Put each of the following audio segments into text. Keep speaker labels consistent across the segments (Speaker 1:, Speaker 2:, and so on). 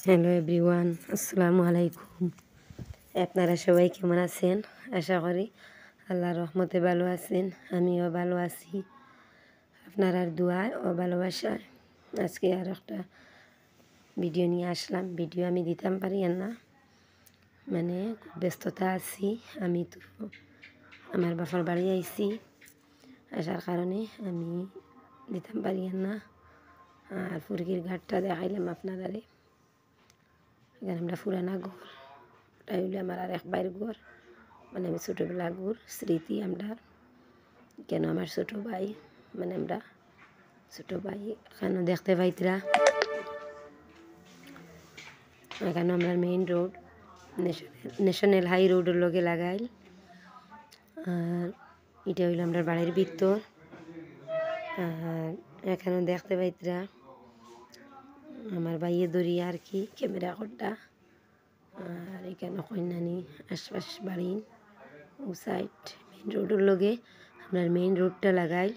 Speaker 1: Hello everyone, আসসালামু আলাইকুম। আপনারা সবাই কেমন আছেন? আশা করি আল্লাহর রহমতে ভালো আছেন। আমিও ভালো আছি। আপনার দোয়া ও ভালোবাসায় আজকে আর একটা ভিডিও নিয়ে আসলাম। ভিডিও আমি দিতাম পারি না, মানে খুব ব্যস্ততা আছি। আমি তো আমার বাবার বাড়ি আইছি, আসার কারণে আমি দিতাম পারি না। আর ফুরগির ঘাটটা দেখাইলাম আপনারারে। এখানে আমরা পুরানা ঘর, ওটা হইলে আমার আর এক বাইর ঘর, মানে আমি ছোটোবেলা ঘর স্মৃতি আমরা। কেন আমার ছোটো ভাই, মানে আমরা ছোটো ভাই এখানে দেখতে পাইতরা। এখানে আমরা মেইন রোড, ন্যাশনাল হাই রোডের লগে লাগাইল। আর এটা হইল আমরা বাড়ির ভিতর। আর এখানে দেখতে পাইতরা আমার ভাইয়ে দড়ি আর কি ক্যামেরা করটা। আর এখানে কন্যানি আশপাশ বাড়ি ও সাইড মেইন রোডের লগে আপনার মেইন রোডটা লাগাই।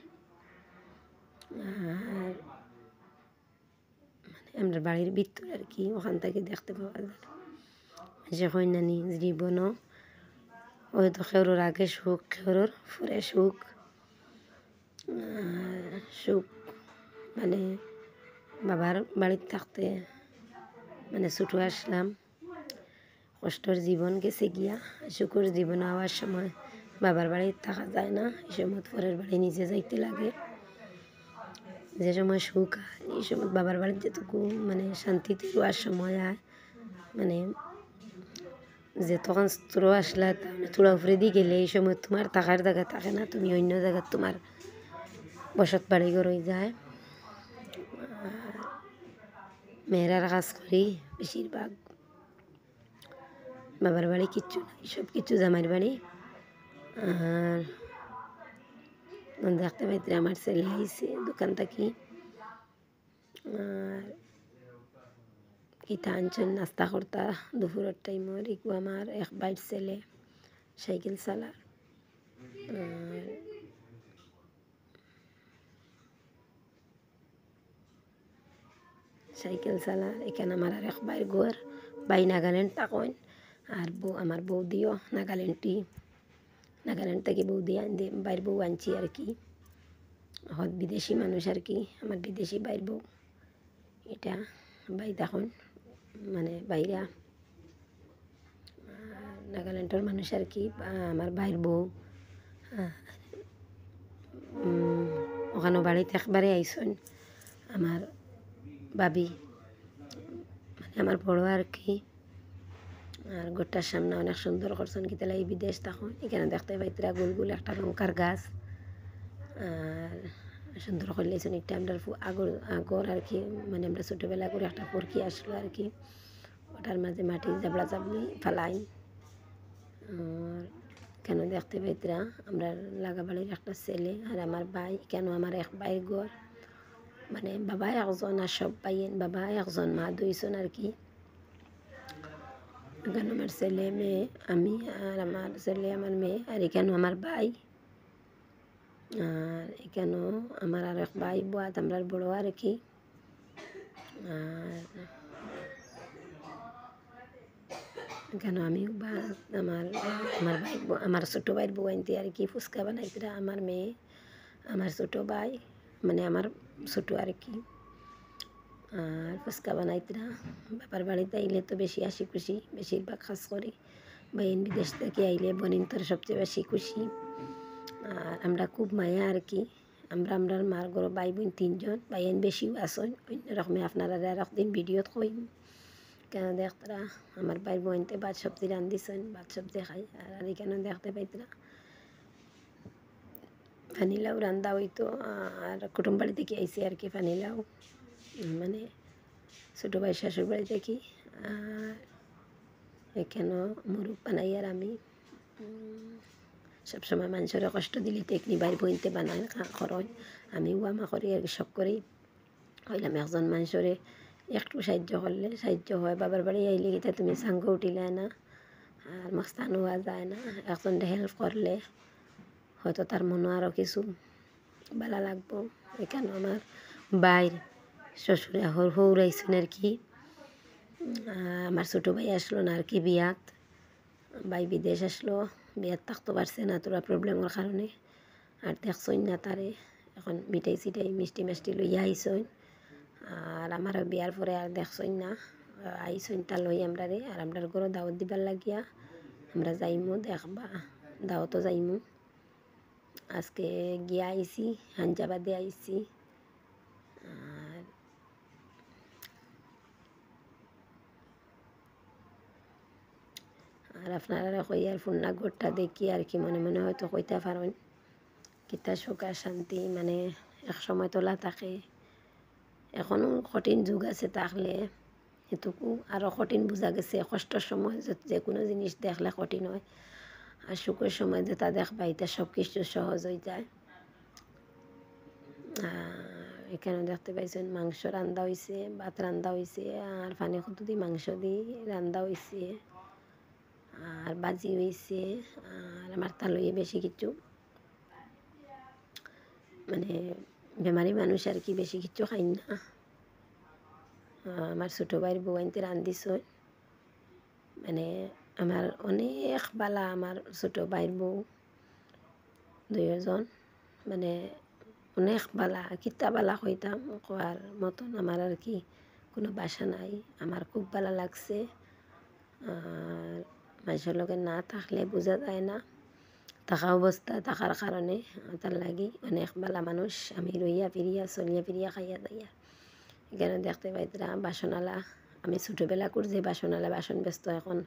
Speaker 1: আর মানে আমরা বাড়ির ভিতর আর কি, ওখান থেকে দেখতে পাওয়া যায় যে কন্যানি জীবনও হয়তো খেউরোর আগে সুখ, খেউরোর পরে সুখ। সুখ মানে বাবার বাড়িতে থাকতে, মানে ছোটো আসলাম, কষ্টর জীবন গেছে গিয়া, সুখের জীবন হওয়ার সময় বাবার বাড়িতে থাকা যায় না। এই সময় পরের বাড়ি নিজে যাইতে লাগে। যে সময় সুখ হয় এই সময় বাবার বাড়িতে যেটুকু মানে শান্তিতে রোয়ার সময় হয়, মানে যে তখন স্ত্র আসলা চূড়া উপরে দিয়ে গেলে এই সময় তোমার থাকার জায়গা থাকে না, তুমি অন্য জায়গায় তোমার বসত বাড়ি ঘর হয়ে যায়। মেয়েরার কাজ করি বেশিরভাগ, বাবার বাড়ি কিচ্ছু নাই, সব কিছু জামাইয়ের বাড়ি। আর দেখতে পাইতে আমার ছেলে আইছে দোকান থাকি। আর কিতা আনছেন নাস্তা করতা দুপুরের টাইমর। ইকু আমার এক বাইর ছেলে সাইকেল চালার। সাইকেল চালার এখানে আমার আর এক বাইর ঘর, বাই নাগাল্যান্ড থাকেন। আর আমার বৌদিও নাগাল্যান্ড থেকে বৌদি আনতে বাইর বউ আনছি আর কি। হত বিদেশি মানুষ আর কি, আমার বিদেশি বাইর বউ। এটা বাই তখন মানে বাইরা নাগাল্যান্ডের মানুষ আর কি, আমার বাইর বউ। ওখানে বাড়িতে একবারে আইসন আমার ভাবি, মানে আমার বড় আর কি। আর গোটার সামনে অনেক সুন্দর করছেন, কিতালা এই বিদেশ তখন এখানে দেখতে পাইতরা গোল গোল একটা লঙ্কার গাছ। আর সুন্দর করলেছেন একটা আমরা আগর আর কি, মানে আমরা ছোটোবেলা করে একটা পরকি আসলো আর কি, ওটার মাঝে মাটি জাবলা জাবলি ফালাই। আর কেন দেখতে পাইতরা আমরা লাগাবাড়ির একটা ছেলে আর আমার ভাই। কেন আমার এক ভাই ঘর, মানে বাবা একজন আর সব ভাইয়েন বাবা একজন, মা দুইজন আর কি। এখানে আমার ছেলে মেয়ে, আমি আর আমার ছেলে আমার মেয়ে। আর এখানে আমার ভাই, আর এখানেও আমার আর এক ভাই বাদ আমরা বড় আর কি। আর কেন আমি বা আমার ভাই আমার ছোটো ভাইয়ের বউ আনতে আর কি ফুচকা বানাইতরা আমার মেয়ে, আমার ছোটো ভাই, মানে আমার ছোটো আর কি। আর ফুচকা বানাইতরা বাবার বাড়িতে আইলে তো বেশি হাসি খুশি, বেশিরভাগ কাজ করি। বাইন বিদেশ থেকে আইলে বনিন তোর সবচেয়ে বেশি খুশি। আর আমরা খুব মায়া আর কি। আমরা মার ঘর ভাই বোন 3 জন, বাইন বেশিও আসন অন্যরকমে। আপনারা আর একদিন ভিডিওত কইম কেন দেখতরা আমার ভাই বোনতে ভাত সবজি রান্ধিছেন, ভাত সবজি খাই। আর এখানে দেখতে পাইতরা ফানিলাও রান্দা হইতো। আর কুটুম বাড়ি থেকে আইসি আর কি ফানিলাও, মানে ছোটো ভাই শাশুর বাড়ি থেকে। আর এখানেও মুরগ বানাই। আর আমি সবসময় মানুষের কষ্ট দিলে টেকনি বাইর বইতে বানাই খরচ, আমি আমা করি আর সব করি। হইলাম একজন মানুষরে একটু সাহায্য করলে সাহায্য হয়। বাবার বাড়ি আইলে গিয়ে তুমি সাঙ্গ উঠিলে না, আর মাস্তান হওয়া যায় না। একজনটা হেল্প করলে হয়তো তার মনে আরও কিছু ভালো লাগবো। এখানে আমার বাইর শ্বশুরে হৌরাইছেন আর কি। আমার ছোটো ভাই আসলো না আর কি বিয়াত, ভাই বিদেশ আসলো, বিয়াত থাকতে পারছে না তোরা প্রবলেমের কারণে, আর দেখছই না তারে এখন মিঠাই চিঠাই মিষ্টি মিষ্টি লইয়া আইসইন। আর আমারও বিয়ার পরে আর দেখছই না আইসইন তা লই আমরা রে, আর আমরার ঘরও দাওয়াত দিবার লাগিয়া আমরা যাইমু, দেখবা দাওয়াতও যাইমু। আজকে গিয়া আইসি, হাঞ্জাবাদে আইসি। আর আপনারা কইয়ার ফুন্না ঘরটা দেখি আর কি মনে মনে হয়তো কইতে পারেন কিতা সুখ আর শান্তি, মানে এক সময় তোলা থাকে, এখনও কঠিন যুগ আছে থাকলে এটুকু আরও কঠিন বোঝা গেছে। কষ্টর সময় যে কোনো জিনিস দেখলে কঠিন হয়, আর সুখের সময় যেটা দেখবা এটা সব কিছু সহজ হয়ে যায়। এখানে দেখতে পাইছেন মাংস রান্দা হয়েছে, ভাত রান্দা হয়েছে, আর পানি কত দিয়ে মাংস দিয়ে রান্দা হয়েছে, আর বাজি হয়েছে। আর আমার তালুয়ে বেশি কিছু মানে বেমারি মানুষ আর কি বেশি কিছু খাই না। আমার ছোটো ভাইয়ের বউ আনতে রান্ধিস, মানে আমার অনেক বালা আমার ছোটো ভাইয়ের বউ দুইজন, মানে অনেক বালা, কিতা বালা কইতাম কোয়ার মতন আমার আর কি কোনো বাসা নাই। আমার খুব ভালো লাগছে। আর মানুষের লোকের না থাকলে বোঝা যায় না, থাকা অবস্থা থাকার কারণে তার লাগি অনেক বালা মানুষ। আমি রইয়া ফিরিয়া চলিয়া ফিরিয়া খাইয়া যাইয়া এখানে দেখতে পাইতরা বাসনালা। আমি ছোটোবেলা করছি বাসনালা, বাসন ব্যস্ত এখন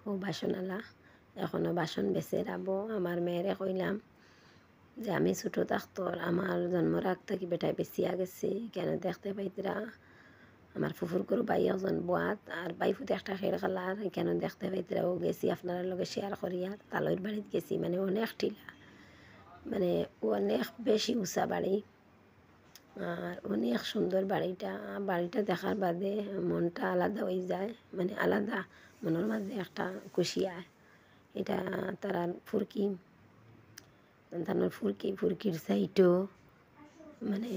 Speaker 1: ও বাসনালা এখনও বাসন বেছে রাবো। আমার মেয়েরে কইলাম যে আমি ছোটো থাকতো আমার জন্মর আগ থাকি বেটায় বেশিয়া গেছি। কেন দেখতে পাইতরা আমার ফুফুর করো ভাই একজন বাত, আর বাই ফুটে একটা খের খালার কেন দেখতে পাইতরা ও গেছি আপনার লগে শেয়ার করিয়া তালইর বাড়িতে গেছি। মানে অনেক টিলা, মানে অনেক বেশি উঁচা বাড়ি, আর অনেক সুন্দর বাড়িটা। বাড়িটা দেখার বাদে মনটা আলাদা হয়ে যায়, মানে আলাদা মনের মাঝে একটা খুশি আয়। এটা তারা ফুরকি তার ফুরকির সাইটও মানে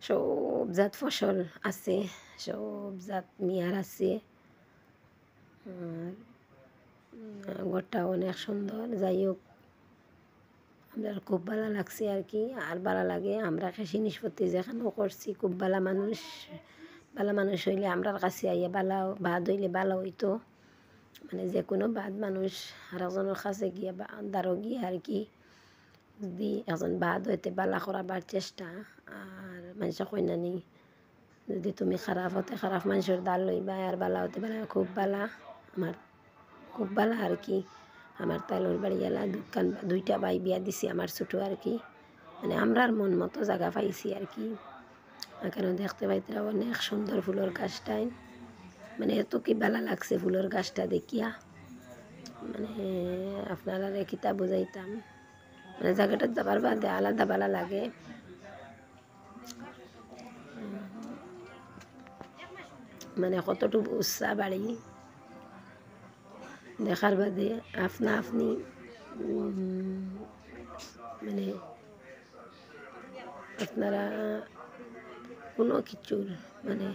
Speaker 1: সব জাত ফসল আছে, সব জাত মিয়ার আছে। ঘরটা অনেক সুন্দর। যাই হোক আমরা খুব ভালো লাগছে আর কি। আর ভালো লাগে আমরা জিনিসপত্র যেখানেও করছি খুব ভালো মানুষ হইলে আমরার কাছে আইয়া ভালো বাদ হইলে ভালো হইতো, মানে যে কোনো বাদ মানুষ আর একজনের কাছে গিয়ে দাঁড়ো গিয়ে আর কি যদি একজন বাদ হইতে বালা করাবার চেষ্টা। আর মানুষ কই নানি যদি তুমি খারাপ হতে খারাপ মানুষের দাল লইবা, আর বালা হতে বালা খুব বালা। আমার খুব বালা আর কি। আমার তাইলোর বাড়ি এলা দুইটা ভাই বিয়া দিছি আমার ছোটো আর কি, মানে আমরার মন মতো জায়গা পাইছি আর কি। এখানে দেখতে পাইতরা অনেক সুন্দর ফুলের গাছটাই, মানে এত কি ভালো লাগছে ফুলের গাছটা দেখিয়া, মানে আপনারা কিতা বুঝাইতাম, মানে জায়গাটা যাবার বাদে আলাদা ভালো লাগে। মানে কতটুকু উৎসাহ বাড়ি দেখার বাদে আপনি মানে আপনারা কোনো কিছুর মানে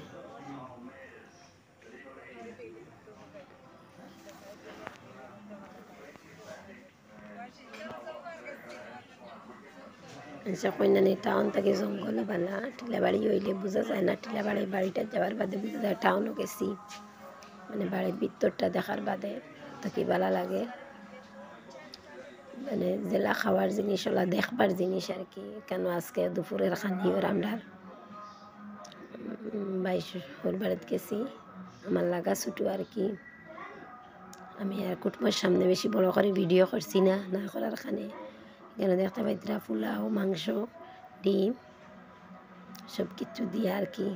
Speaker 1: কইনানি টাউন থেকে জঙ্গলে বানা টিলাবাড়ি হইলে বোঝা যায় না। টিলাবাড়ি বাড়িটা যাওয়ার বাদে বোঝা যায় টাউনও গেছি, মানে বাড়ির ভিতরটা দেখার বাদে তো কি ভালো লাগে। মানে জেলা খাওয়ার জিনিস ওলা দেখবার জিনিস আর কি। কেন আজকে দুপুরের খানিওর আমরা বাইশ ওর বাড়িতে গেছি, আমার লাগা ছুটো আর কি। আমি আর কুটুমের সামনে বেশি বড় করে ভিডিও করছি না, না করার খানে। এখানে দেখতে পাইতরা পোলাও মাংস ডিম সব কিছু দিয়ে আর কি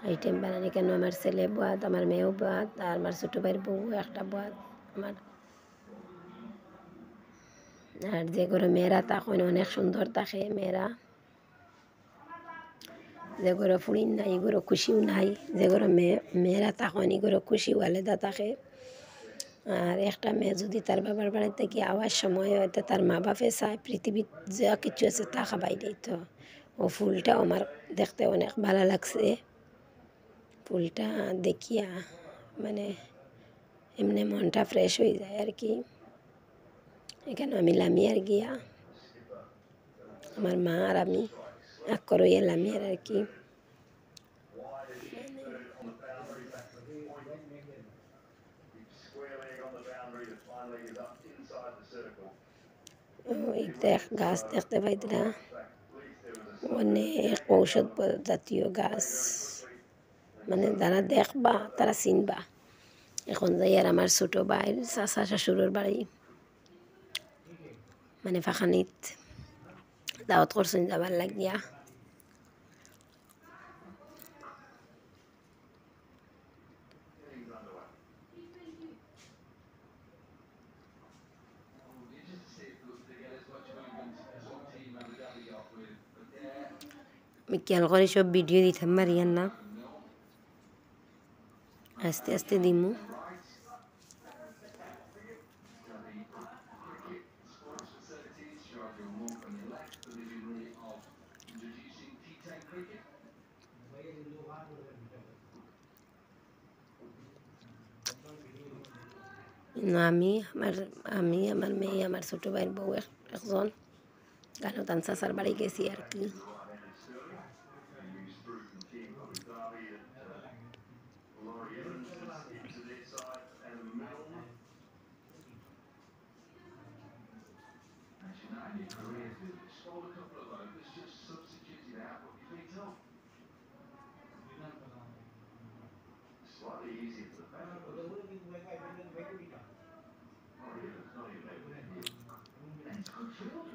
Speaker 1: আইটেম বানানি। কেন আমার ছেলে বাদ, আমার মেয়েও বাদ, আর আমার ছোটো ভাইয়ের বউ একটা বাদ আমার। আর যে ঘরে মেয়েরা তখন অনেক সুন্দর থাকে, মেয়েরা যে ঘরে ফুড়িন নাই এগুলো খুশিও নাই, যে ঘরে মেয়েরা তখন এগুলো খুশিও আলাদা থাকে। আর একটা মেয়ে যদি তার বাবার বাড়ি থেকে আওয়ার সময় হয়তো তার মা বাপে চায় পৃথিবীর যা কিছু আছে তা খাবাই দিত, ও ফুলটা আমার দেখতে অনেক ভালো লাগছে। ফুলটা দেখিয়া মানে এমনি মনটা ফ্রেশ হয়ে যায় আর কি। এখানে আমি লামিয়ার গিয়া আমার মা আর আমি এক করই লামিয়ার আর কি। দেখ গাছ দেখতে পাইতরা অনেক ঔষধ জাতীয় গাছ, মানে যারা দেখবা তারা চিনবা। এখন যাই আর আমার ছোট ভাইয়ের চাচা শ্বশুরের বাড়ি মানে ফাঁকানিত দাওয়াত করছেন যাবার লাগিয়া। আমি খেয়াল করে সব ভিডিও দিতাম পারিয়ান না, আস্তে আস্তে দিমু। আমি আমার মেয়ে আমার ছোট ভাইয়ের বউ একজন গানতান চাচার বাড়ি গেছি আর কি।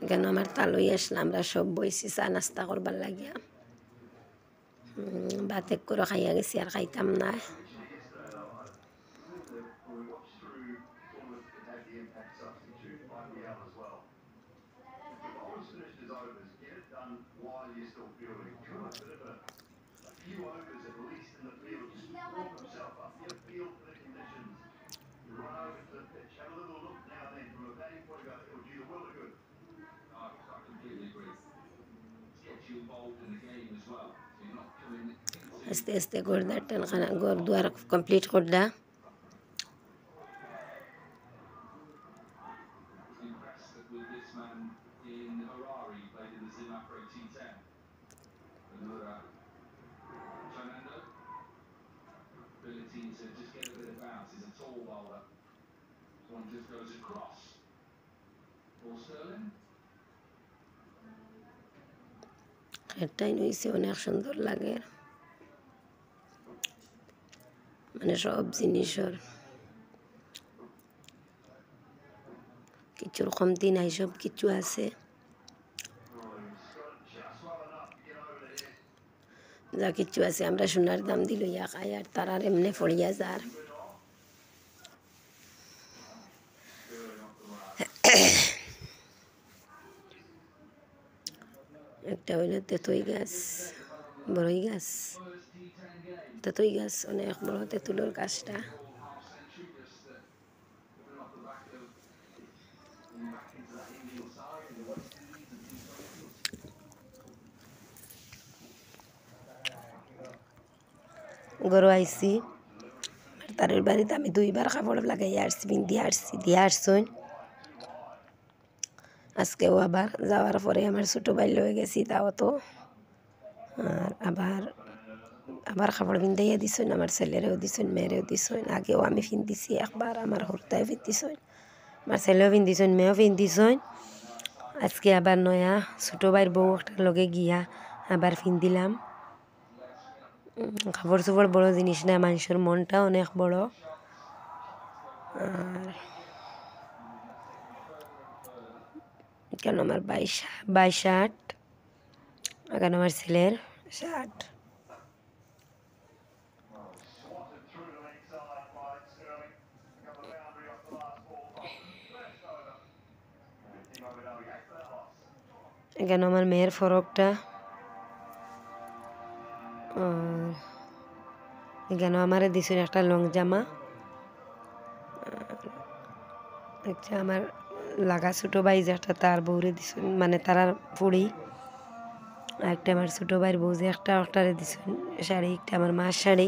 Speaker 1: কেন আমার তালই আসলাম, আমরা সব বইছি চা নাস্তা করবার লাগিয়া। ভাত এক করে খাইয়া গেছি আর খাইতাম না। আস্তে আস্তে ঘর দুয়ার কমপ্লিট করদা। একটাই নইছে অনেক সুন্দর লাগে, মানে সব জিনিসের কিছুর কমতি নাই, সব কিছু আছে। যা কিছু আছে আমরা সোনার দাম দিল ইয়া খাই আর তার আর এমনি ফড়িয়া যার। একটা হইল তেঁতুই গাছ, বড়ই গাছ, তেঁতুই গাছ অনেক বড় তেঁতুলের গাছটা। গরু আইসি তারের বাড়িতে আমি 2বার কাপড় লাগাইয়া আসছি, দিয়ে আসছই। আজকেও আবার যাওয়ার পরে আমার ছোটো ভাই লয়ে গেছি দাওয়াতও, আর আবার কাপড় পিন্ধাইয়া দিছেন, আমার ছেলেরেও দিছেন, মেয়েরেও দিছেন। আগেও আমি পিন্ধিছি একবার, আমার হরতায় পিন্ধিছেন, আমার ছেলেও পিন্ধিছেন, মেয়েও পিন্ধিছেন। আজকে আবার নয়া ছোটো ভাইয়ের বউ একটার লগে গিয়া আবার পিন্ধিলাম। কাপড় চোপড় বড় জিনিস না, মানুষের মনটা অনেক বড়। আর কেন আমার 22 শার্ট, কেন আমার ছেলের শার্ট। কেন আমার মেয়ের ফরকটা, কেন আমার দিছেন একটা লং জামা, একটা আমার লাগা ছোটো ভাই যে একটা তার বউরে দিছেন, মানে তার ফুড়ি। একটা আমার ছোটো ভাইয়ের বউ যে একটারে দিছেন শাড়ি, একটা আমার মার শাড়ি।